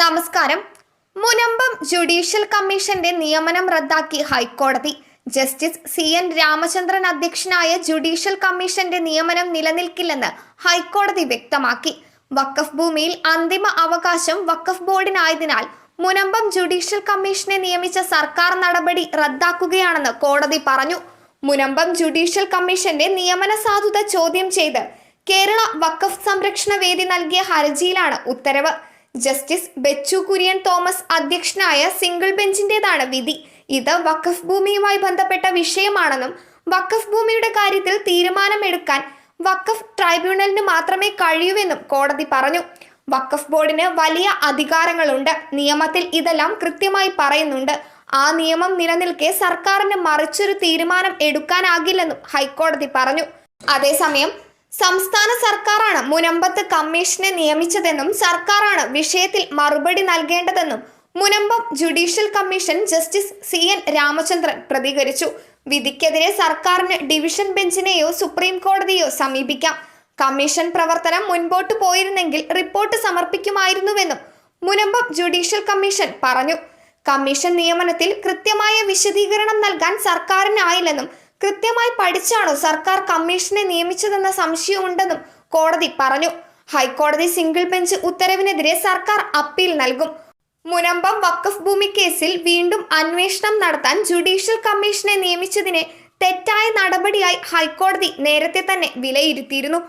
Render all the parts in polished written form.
നമസ്കാരം. മുനമ്പം ജുഡീഷ്യൽ കമ്മീഷന്റെ നിയമനം റദ്ദാക്കി ഹൈക്കോടതി. ജസ്റ്റിസ് CN രാമചന്ദ്രൻ അധ്യക്ഷനായ ജുഡീഷ്യൽ കമ്മീഷന്റെ നിയമനം നിലനിൽക്കില്ലെന്ന് ഹൈക്കോടതി വ്യക്തമാക്കി. വഖഫ് ഭൂമിയിൽ അന്തിമ അവകാശം വഖഫ് ബോർഡിനായതിനാൽ മുനമ്പം ജുഡീഷ്യൽ കമ്മീഷനെ നിയമിച്ച സർക്കാർ നടപടി റദ്ദാക്കുകയാണെന്ന് കോടതി പറഞ്ഞു. മുനമ്പം ജുഡീഷ്യൽ കമ്മീഷന്റെ നിയമന സാധുത ചോദ്യം ചെയ്ത് കേരള വഖഫ് സംരക്ഷണ വേദി നൽകിയ ഹർജിയിലാണ് ഉത്തരവ്. ജസ്റ്റിസ് ബെച്ചു കുര്യൻ തോമസ് അധ്യക്ഷനായ സിംഗിൾ ബെഞ്ചിന്റേതാണ് വിധി. ഇത് വഖഫ് ഭൂമിയുമായി ബന്ധപ്പെട്ട വിഷയമാണെന്നും വഖഫ് ഭൂമിയുടെ കാര്യത്തിൽ തീരുമാനമെടുക്കാൻ വഖഫ് ട്രൈബ്യൂണലിന് മാത്രമേ കഴിയൂവെന്നും കോടതി പറഞ്ഞു. വഖഫ് ബോർഡിന് വലിയ അധികാരങ്ങളുണ്ട്. നിയമത്തിൽ ഇതെല്ലാം കൃത്യമായി പറയുന്നുണ്ട്. ആ നിയമം നിലനിൽക്കെ സർക്കാരിന് മറിച്ചൊരു തീരുമാനം എടുക്കാനാകില്ലെന്നും ഹൈക്കോടതി പറഞ്ഞു. അതേസമയം സംസ്ഥാന സർക്കാരാണ് മുനമ്പത്ത് കമ്മീഷനെ നിയമിച്ചതെന്നും സർക്കാരാണ് വിഷയത്തിൽ മറുപടി നൽകേണ്ടതെന്നും Munambam judicial commission justice CN Ramachandran പ്രതികരിച്ചു. വിധിക്കെതിരെ സർക്കാരിന് ഡിവിഷൻ ബെഞ്ചിനെയോ സുപ്രീം കോടതിയോ സമീപിക്കാം. കമ്മീഷൻ പ്രവർത്തനം മുൻപോട്ട് പോയിരുന്നെങ്കിൽ റിപ്പോർട്ട് സമർപ്പിക്കുമായിരുന്നുവെന്നും മുനമ്പം ജുഡീഷ്യൽ കമ്മീഷൻ പറഞ്ഞു. കമ്മീഷൻ നിയമനത്തിൽ കൃത്യമായ വിശദീകരണം നൽകാൻ സർക്കാരിനായില്ലെന്നും കൃത്യമായി പഠിച്ചാണോ സർക്കാർ കമ്മീഷനെ നിയമിച്ചതെന്ന സംശയമുണ്ടെന്നും കോടതി പറഞ്ഞു. ഹൈക്കോടതി സിംഗിൾ ബെഞ്ച് ഉത്തരവിനെതിരെ സർക്കാർ അപ്പീൽ നൽകും. മുനമ്പം വഖഫ് ഭൂമി കേസിൽ വീണ്ടും അന്വേഷണം നടത്താൻ ജുഡീഷ്യൽ കമ്മീഷനെ നിയമിച്ചതിനെ തെറ്റായ നടപടിയായി ഹൈക്കോടതി നേരത്തെ തന്നെ വിലയിരുത്തിയിരുന്നു.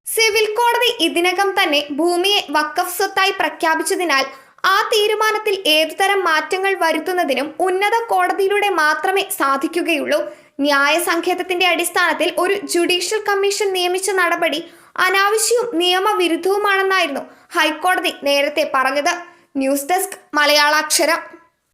സിവിൽ കോടതി ഇതിനകം തന്നെ ഭൂമിയെ വഖഫ് സ്വത്തായി പ്രഖ്യാപിച്ചതിനാൽ ആ തീരുമാനത്തിൽ ഏതുതരം മാറ്റങ്ങൾ വരുത്തുന്നതിനും ഉന്നത കോടതിയിലൂടെ മാത്രമേ സാധിക്കുകയുള്ളൂ. ന്യായസങ്കേതത്തിന്റെ അടിസ്ഥാനത്തിൽ ഒരു ജുഡീഷ്യൽ കമ്മീഷൻ നിയമിച്ച നടപടി അനാവശ്യവും നിയമവിരുദ്ധവുമാണെന്നായിരുന്നു ഹൈക്കോടതി നേരത്തെ പറഞ്ഞത്. News desk മലയാളാക്ഷരം.